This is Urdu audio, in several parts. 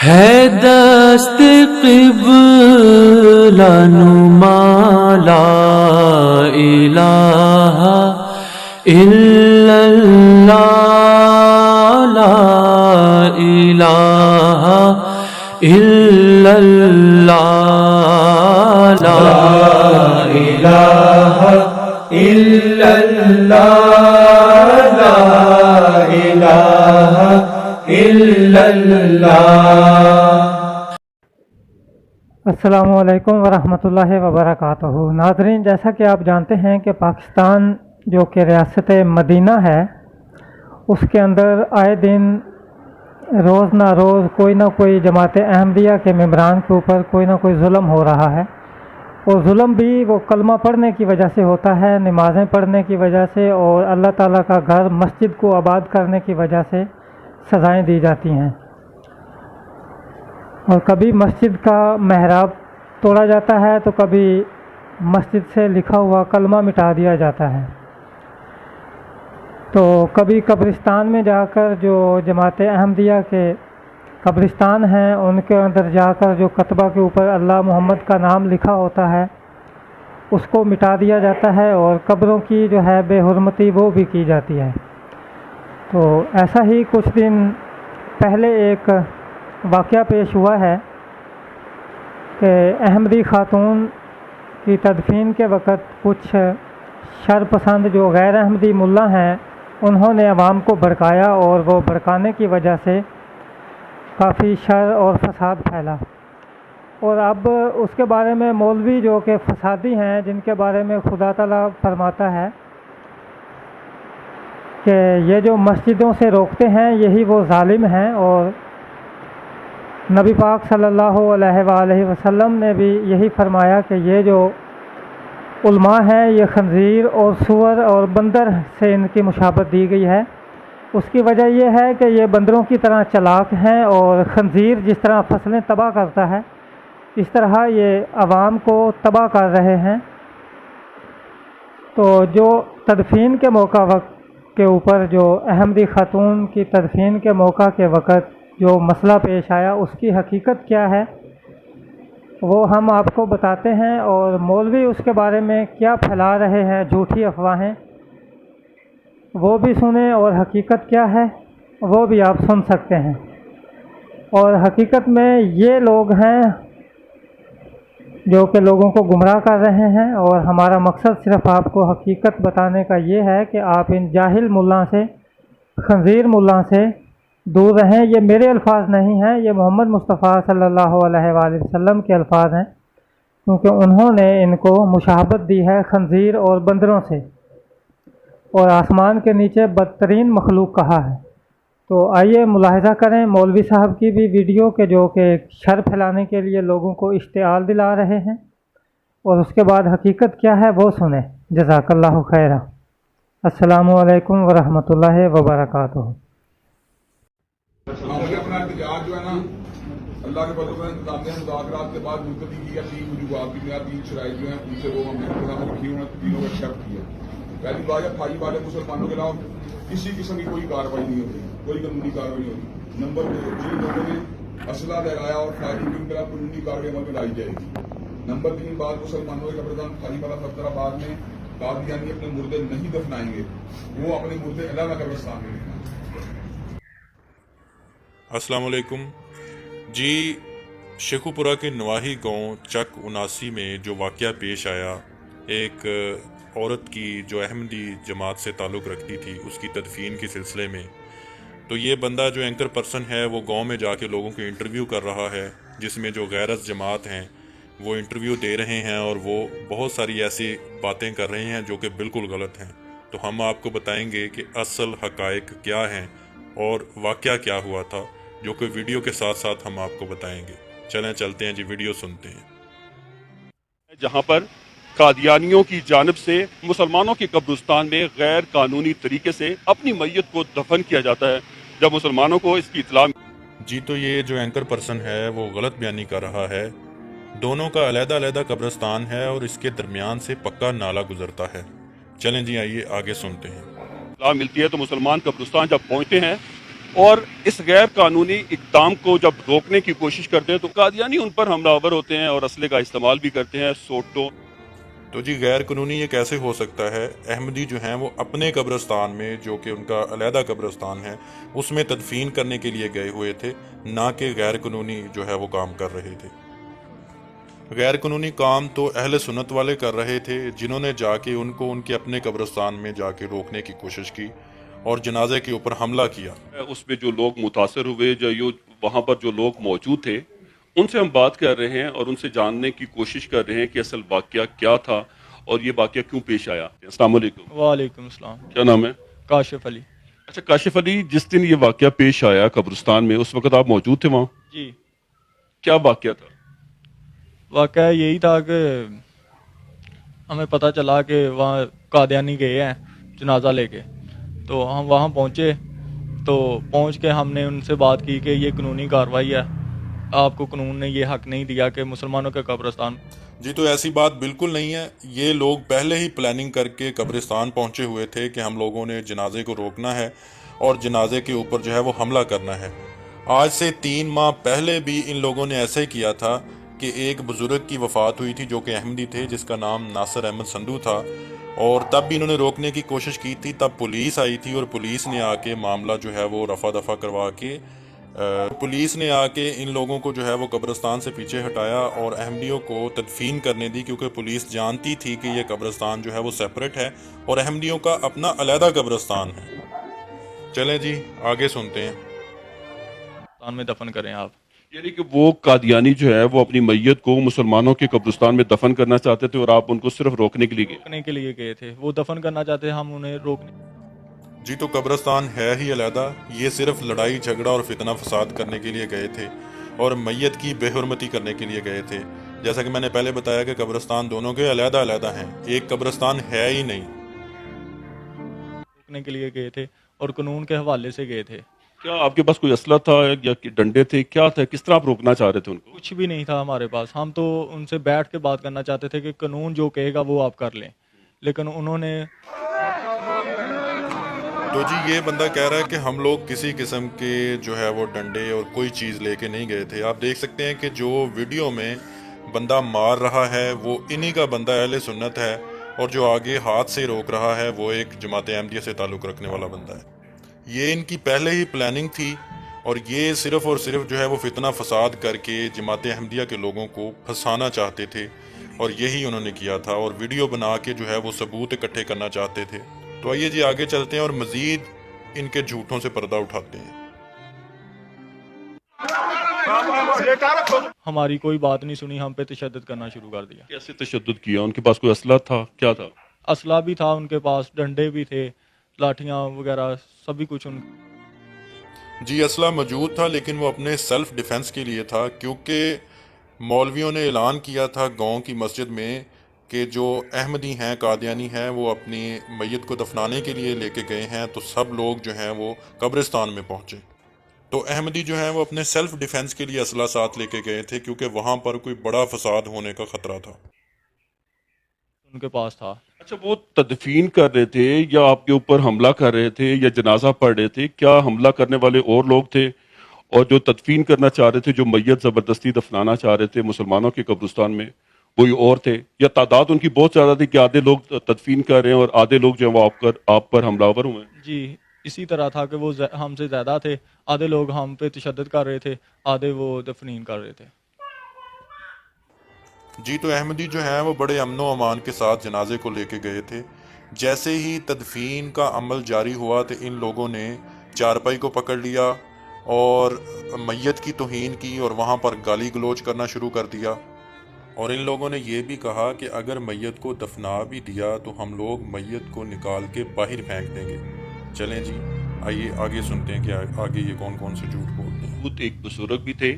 ہے دست قبلہ نما لا الہ الا اللہ لا الہ الا اللہ لا الہ الا اللہ لا الہ الا اللہ۔ السلام علیکم ورحمۃ اللہ وبرکاتہ۔ ناظرین، جیسا کہ آپ جانتے ہیں کہ پاکستان جو کہ ریاست مدینہ ہے، اس کے اندر آئے دن روز نہ روز کوئی نہ کوئی جماعت احمدیہ کے ممبران کے اوپر کوئی نہ کوئی ظلم ہو رہا ہے، اور ظلم بھی وہ کلمہ پڑھنے کی وجہ سے ہوتا ہے، نمازیں پڑھنے کی وجہ سے، اور اللہ تعالیٰ کا گھر مسجد کو آباد کرنے کی وجہ سے سزائیں دی جاتی ہیں۔ اور کبھی مسجد کا محراب توڑا جاتا ہے تو کبھی مسجد سے لکھا ہوا کلمہ مٹا دیا جاتا ہے، تو کبھی قبرستان میں جا کر جو جماعت احمدیہ کے قبرستان ہیں ان کے اندر جا کر جو کتبہ کے اوپر اللہ محمد کا نام لکھا ہوتا ہے اس کو مٹا دیا جاتا ہے، اور قبروں کی جو ہے بے حرمتی وہ بھی کی جاتی ہے۔ تو ایسا ہی کچھ دن پہلے ایک واقعہ پیش ہوا ہے کہ احمدی خاتون کی تدفین کے وقت کچھ شر پسند جو غیر احمدی ملا ہیں انہوں نے عوام کو بھڑکایا، اور وہ بھڑکانے کی وجہ سے کافی شر اور فساد پھیلا۔ اور اب اس کے بارے میں مولوی جو کہ فسادی ہیں، جن کے بارے میں خدا تعالیٰ فرماتا ہے کہ یہ جو مسجدوں سے روکتے ہیں یہی وہ ظالم ہیں، اور نبی پاک صلی اللہ علیہ وآلہ وسلم نے بھی یہی فرمایا کہ یہ جو علماء ہیں یہ خنزیر اور سور اور بندر سے ان کی مشابہت دی گئی ہے۔ اس کی وجہ یہ ہے کہ یہ بندروں کی طرح چلاک ہیں، اور خنزیر جس طرح فصلیں تباہ کرتا ہے اس طرح یہ عوام کو تباہ کر رہے ہیں۔ تو جو تدفین کے موقع وقت کے اوپر جو احمدی خاتون کی تدفین کے موقع کے وقت جو مسئلہ پیش آیا اس کی حقیقت کیا ہے وہ ہم آپ کو بتاتے ہیں، اور مولوی اس کے بارے میں کیا پھیلا رہے ہیں جھوٹی افواہیں وہ بھی سنیں، اور حقیقت کیا ہے وہ بھی آپ سن سکتے ہیں۔ اور حقیقت میں یہ لوگ ہیں جو کہ لوگوں کو گمراہ کر رہے ہیں، اور ہمارا مقصد صرف آپ کو حقیقت بتانے کا یہ ہے کہ آپ ان جاہل ملا سے، خنزیر ملا سے دور رہیں۔ یہ میرے الفاظ نہیں ہیں، یہ محمد مصطفیٰ صلی اللہ علیہ وآلہ وسلم کے الفاظ ہیں، کیونکہ انہوں نے ان کو مشابہت دی ہے خنزیر اور بندروں سے، اور آسمان کے نیچے بدترین مخلوق کہا ہے۔ تو آئیے ملاحظہ کریں مولوی صاحب کی بھی ویڈیو کہ جو کہ شر پھیلانے کے لیے لوگوں کو اشتعال دلا رہے ہیں، اور اس کے بعد حقیقت کیا ہے وہ سنیں۔ جزاک اللہ خیرہ۔ السلام علیکم ورحمۃ اللہ وبرکاتہ۔ اپنا احتجاج جو ہے نا اللہ کے فضل و انتظامیہ مذاکرات کے بعد ملتوی کیا، 3 وجوہات کی بنیاد 3 شرائط جو ہیں ان سے وہ ہم نے سامنے رکھی ہوئے تینوں کا ایکسیپٹ کیا۔ پہلی بات ہے بھائی والے مسلمانوں کے خلاف کسی قسم کی کوئی کارروائی نہیں ہوتی، کوئی قانونی کارروائی نہیں ہوتی۔ نمبر 2، جن لوگوں نے اسلحہ لہرایا اور فائرنگ کی ان کے خلاف قانونی کارروائی عمل میں لائی جائے گی۔ نمبر 3 بات، مسلمانوں کے قبرستان خالی والا فتر آباد میں قادیانی اپنے مردے نہیں دفنائیں گے، وہ اپنے مردے علیحدہ قبرستان میں دفنائیں گے۔ السلام علیکم جی، شیخو پورہ کے نواحی گاؤں چک 79 میں جو واقعہ پیش آیا، ایک عورت کی جو احمدی جماعت سے تعلق رکھتی تھی اس کی تدفین کے سلسلے میں، تو یہ بندہ جو اینکر پرسن ہے وہ گاؤں میں جا کے لوگوں کو انٹرویو کر رہا ہے، جس میں جو غیرت جماعت ہیں وہ انٹرویو دے رہے ہیں، اور وہ بہت ساری ایسی باتیں کر رہے ہیں جو کہ بالکل غلط ہیں۔ تو ہم آپ کو بتائیں گے کہ اصل حقائق کیا ہیں اور واقعہ کیا ہوا تھا، جو کہ ویڈیو کے ساتھ ساتھ ہم آپ کو بتائیں گے۔ چلیں چلتے ہیں جی، ویڈیو سنتے ہیں۔ جہاں پر قادیانیوں کی جانب سے مسلمانوں کے قبرستان میں غیر قانونی طریقے سے اپنی میت کو دفن کیا جاتا ہے، جب مسلمانوں کو اس کی اطلاع جی تو یہ جو اینکر پرسن ہے وہ غلط بیانی کر رہا ہے۔ دونوں کا علیحدہ علیحدہ قبرستان ہے اور اس کے درمیان سے پکا نالہ گزرتا ہے۔ چلیں جی آئیے آگے سنتے ہیں۔ اطلاع ملتی ہے تو مسلمان قبرستان جب پہنچتے ہیں اور اس غیر قانونی اقدام کو جب روکنے کی کوشش کرتے ہیں تو قادیانی ان پر حملہ آور ہوتے ہیں اور اسلحے کا استعمال بھی کرتے ہیں، سوٹوں۔ تو جی غیر قانونی یہ کیسے ہو سکتا ہے؟ احمدی جو ہیں وہ اپنے قبرستان میں، جو کہ ان کا علیحدہ قبرستان ہے، اس میں تدفین کرنے کے لیے گئے ہوئے تھے، نہ کہ غیر قانونی جو ہے وہ کام کر رہے تھے۔ غیر قانونی کام تو اہل سنت والے کر رہے تھے، جنہوں نے جا کے ان کو ان کے اپنے قبرستان میں جا کے روکنے کی کوشش کی اور جنازے کے اوپر حملہ کیا۔ اس میں جو لوگ متاثر ہوئے، وہاں پر جو لوگ موجود تھے، ان سے ہم بات کر رہے ہیں اور ان سے جاننے کی کوشش کر رہے ہیں کہ اصل واقعہ کیا تھا اور یہ واقعہ کیوں پیش آیا۔ السلام علیکم۔ وعلیکم السلام۔ کیا نام ہے؟ کاشف علی۔ اچھا کاشف علی، جس دن یہ واقعہ پیش آیا قبرستان میں، اس وقت آپ موجود تھے وہاں؟ جی۔ کیا واقعہ تھا؟ واقعہ یہی تھا کہ ہمیں پتہ چلا کہ وہاں قادیانی گئے ہیں جنازہ لے کے، تو ہم وہاں پہنچے، تو پہنچ کے ہم نے ان سے بات کی کہ یہ قانونی کارروائی ہے، آپ کو قانون نے یہ حق نہیں دیا کہ مسلمانوں کے قبرستان۔ جی تو ایسی بات بالکل نہیں ہے، یہ لوگ پہلے ہی پلاننگ کر کے قبرستان پہنچے ہوئے تھے کہ ہم لوگوں نے جنازے کو روکنا ہے اور جنازے کے اوپر جو ہے وہ حملہ کرنا ہے۔ آج سے 3 ماہ پہلے بھی ان لوگوں نے ایسے ہی کیا تھا کہ ایک بزرگ کی وفات ہوئی تھی جو کہ احمدی تھے، جس کا نام ناصر احمد سندھو تھا، اور تب بھی انہوں نے روکنے کی کوشش کی تھی۔ تب پولیس آئی تھی اور پولیس نے آ کے معاملہ جو ہے وہ رفع دفع کروا کے پولیس نے آ کے ان لوگوں کو جو ہے وہ قبرستان سے پیچھے ہٹایا اور احمدیوں کو تدفین کرنے دی، کیونکہ پولیس جانتی تھی کہ یہ قبرستان جو ہے وہ سیپریٹ ہے اور احمدیوں کا اپنا علیحدہ قبرستان ہے۔ چلیں جی آگے سنتے ہیں۔ قبرستان میں دفن کریں آپ۔ یعنی کہ وہ قادیانی جو ہے وہ اپنی میت کو مسلمانوں کے قبرستان میں دفن کرنا چاہتے تھے اور آپ ان کو صرف روکنے کے لیے گئے؟ روکنے کے لیے گئے تھے، وہ دفن کرنا چاہتے ہیں، ہم انہیں روکنے۔ جی تو قبرستان ہے ہی علیحدہ، یہ صرف لڑائی جھگڑا اور فتنہ فساد کرنے کے لیے گئے تھے اور میت کی بے حرمتی کرنے کے لیے گئے تھے۔ جیسا کہ میں نے پہلے بتایا کہ قبرستان دونوں کے علیحدہ علیحدہ ہیں، ایک قبرستان ہے ہی نہیں۔ روکنے کے لیے گئے تھے اور قانون کے حوالے سے گئے تھے۔ کیا آپ کے پاس کوئی اسلحہ تھا یا ڈنڈے تھے؟ کیا تھا؟ کس طرح آپ روکنا چاہ رہے تھے ان کو؟ کچھ بھی نہیں تھا ہمارے پاس، ہم تو ان سے بیٹھ کے بات کرنا چاہتے تھے کہ قانون جو کہے گا وہ آپ کر لیں، لیکن انہوں نے۔ تو جی یہ بندہ کہہ رہا ہے کہ ہم لوگ کسی قسم کے جو ہے وہ ڈنڈے اور کوئی چیز لے کے نہیں گئے تھے۔ آپ دیکھ سکتے ہیں کہ جو ویڈیو میں بندہ مار رہا ہے وہ انہی کا بندہ اہل سنت ہے، اور جو آگے ہاتھ سے روک رہا ہے وہ ایک جماعت احمدیہ سے تعلق رکھنے والا بندہ ہے۔ یہ ان کی پہلے ہی پلاننگ تھی اور یہ صرف اور صرف جو ہے وہ فتنہ فساد کر کے جماعت احمدیہ کے لوگوں کو پھنسانا چاہتے تھے، اور یہی انہوں نے کیا تھا، اور ویڈیو بنا کے جو ہے وہ ثبوت اکٹھے کرنا چاہتے تھے۔ تو آئیے جی آگے چلتے ہیں اور مزید ان کے جھوٹوں سے پردہ اٹھاتے ہیں۔ ہماری کوئی بات نہیں سنی، ہم پہ تشدد کرنا شروع کر دیا۔ کیسے تشدد کیا؟ ان کے پاس کوئی اسلحہ تھا؟ کیا تھا؟ اسلحہ بھی تھا ان کے پاس، ڈنڈے بھی تھے، لاٹھیاں وغیرہ سبھی کچھ ان۔ جی اسلحہ موجود تھا، لیکن وہ اپنے سیلف ڈیفنس کے لیے تھا، کیونکہ مولویوں نے اعلان کیا تھا گاؤں کی مسجد میں کہ جو احمدی ہیں، قادیانی ہیں، وہ اپنی میت کو دفنانے کے لیے لے کے گئے ہیں، تو سب لوگ جو ہیں وہ قبرستان میں پہنچے۔ تو احمدی جو ہیں وہ اپنے سیلف ڈیفنس کے لیے اسلحہ ساتھ لے کے گئے تھے، کیونکہ وہاں پر کوئی بڑا فساد ہونے کا خطرہ تھا۔ ان کے پاس تھا۔ اچھا وہ تدفین کر رہے تھے یا آپ کے اوپر حملہ کر رہے تھے یا جنازہ پڑھ رہے تھے؟ کیا حملہ کرنے والے اور لوگ تھے اور جو تدفین کرنا چاہ رہے تھے، جو میت زبردستی دفنانا چاہ رہے تھے مسلمانوں کے قبرستان میں، کوئی اور تھے؟ یا تعداد ان کی بہت زیادہ تھی کہ آدھے لوگ تدفین کر رہے ہیں اور آدھے لوگ جو ہیں وہ آپ پر حملہ آور ہوئے ہیں؟ جی اسی طرح تھا کہ وہ ہم سے زیادہ تھے، آدھے لوگ ہم پہ تشدد کر رہے تھے، آدھے وہ دفنین کر رہے تھے۔ جی تو احمدی جو ہیں وہ بڑے امن و امان کے ساتھ جنازے کو لے کے گئے تھے۔ جیسے ہی تدفین کا عمل جاری ہوا تو ان لوگوں نے چارپائی کو پکڑ لیا اور میت کی توہین کی اور وہاں پر گالی گلوچ کرنا شروع کر دیا، اور ان لوگوں نے یہ بھی کہا کہ اگر میت کو دفنا بھی دیا تو ہم لوگ میت کو نکال کے باہر پھینک دیں گے۔ چلیں جی آئیے آگے سنتے ہیں کہ آگے یہ کون کون سے جھوٹ بولتے ہیں۔ خود ایک بزرگ بھی تھے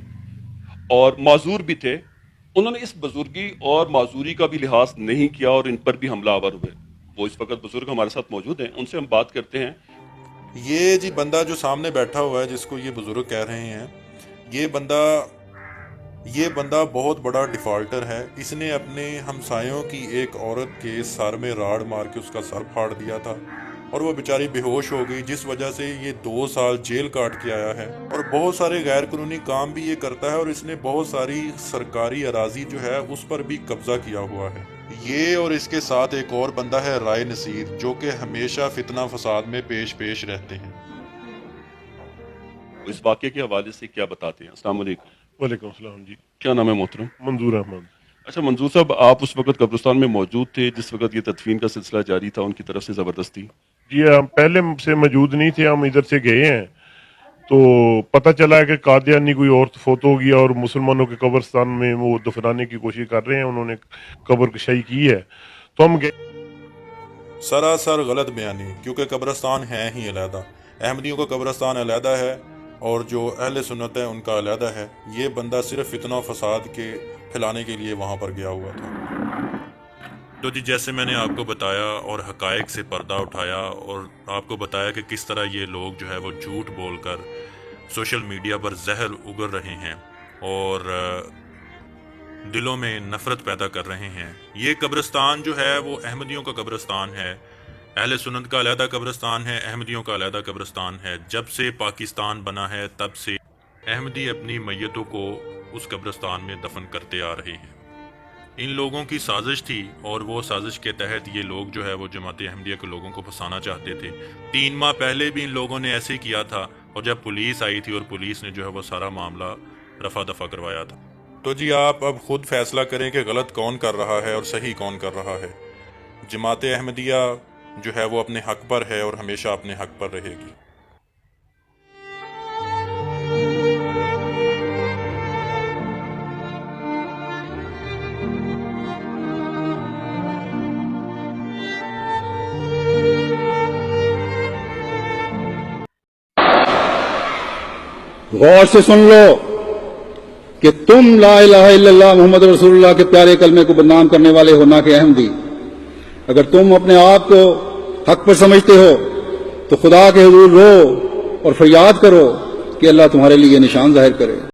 اور معذور بھی تھے، انہوں نے اس بزرگی اور معذوری کا بھی لحاظ نہیں کیا اور ان پر بھی حملہ آور ہوئے۔ وہ اس وقت بزرگ ہمارے ساتھ موجود ہیں، ان سے ہم بات کرتے ہیں۔ یہ جی بندہ جو سامنے بیٹھا ہوا ہے، جس کو یہ بزرگ کہہ رہے ہیں، یہ بندہ بہت بڑا ڈیفالٹر ہے۔ اس نے اپنے ہمسایوں کی ایک عورت کے سر میں راڑ مار کے اس کا سر پھاڑ دیا تھا، اور وہ بیچاری بے ہوش ہو گئی، جس وجہ سے یہ 2 سال جیل کاٹ کے آیا ہے، اور بہت سارے غیر قانونی کام بھی یہ کرتا ہے، اور اس نے بہت ساری سرکاری اراضی جو ہے اس پر بھی قبضہ کیا ہوا ہے۔ یہ اور اس کے ساتھ ایک اور بندہ ہے رائے نصیر، جو کہ ہمیشہ فتنہ فساد میں پیش رہتے ہیں۔ اس واقعے کے حوالے سے کیا بتاتے ہیں؟ السلام علیکم۔ وعلیکم السلام جی، کیا نام ہے محترم؟ منظور احمد۔ اچھا منظور صاحب، آپ اس وقت قبرستان میں موجود تھے جس وقت یہ تدفین کا سلسلہ جاری تھا ان کی طرف سے زبردستی؟ جی ہم پہلے سے موجود نہیں تھے، ہم ادھر سے گئے ہیں تو پتہ چلا ہے کہ قادیانی کوئی اور فوت ہو گیا اور مسلمانوں کے قبرستان میں وہ دفنانے کی کوشش کر رہے ہیں، انہوں نے قبر کشائی کی ہے تو ہم گئے۔ سراسر غلط بیانی، کیونکہ قبرستان ہے ہی علیحدہ، احمدیوں کا قبرستان علیحدہ ہے اور جو اہل سنت ہے ان کا علیحدہ ہے۔ یہ بندہ صرف فتنہ و فساد کے پھیلانے کے لیے وہاں پر گیا ہوا تھا۔ تو جی جیسے میں نے آپ کو بتایا اور حقائق سے پردہ اٹھایا اور آپ کو بتایا کہ کس طرح یہ لوگ جو ہے وہ جھوٹ بول کر سوشل میڈیا پر زہر اگل رہے ہیں اور دلوں میں نفرت پیدا کر رہے ہیں۔ یہ قبرستان جو ہے وہ احمدیوں کا قبرستان ہے، اہل سنت کا علیحدہ قبرستان ہے، احمدیوں کا علیحدہ قبرستان ہے۔ جب سے پاکستان بنا ہے تب سے احمدی اپنی میتوں کو اس قبرستان میں دفن کرتے آ رہے ہیں۔ ان لوگوں کی سازش تھی اور وہ سازش کے تحت یہ لوگ جو ہے وہ جماعت احمدیہ کے لوگوں کو پھنسانا چاہتے تھے۔ 3 ماہ پہلے بھی ان لوگوں نے ایسے کیا تھا، اور جب پولیس آئی تھی اور پولیس نے جو ہے وہ سارا معاملہ رفع دفع کروایا تھا۔ تو جی آپ اب خود فیصلہ کریں کہ غلط کون کر رہا ہے اور صحیح کون کر رہا ہے۔ جماعت احمدیہ جو ہے وہ اپنے حق پر ہے اور ہمیشہ اپنے حق پر رہے گی۔ غور سے سن لو کہ تم لا الہ الا اللہ محمد رسول اللہ کے پیارے کلمے کو بدنام کرنے والے ہو، نہ کہ احمدی۔ اگر تم اپنے آپ کو حق پر سمجھتے ہو تو خدا کے حضور رو اور فریاد کرو کہ اللہ تمہارے لیے نشان ظاہر کرے۔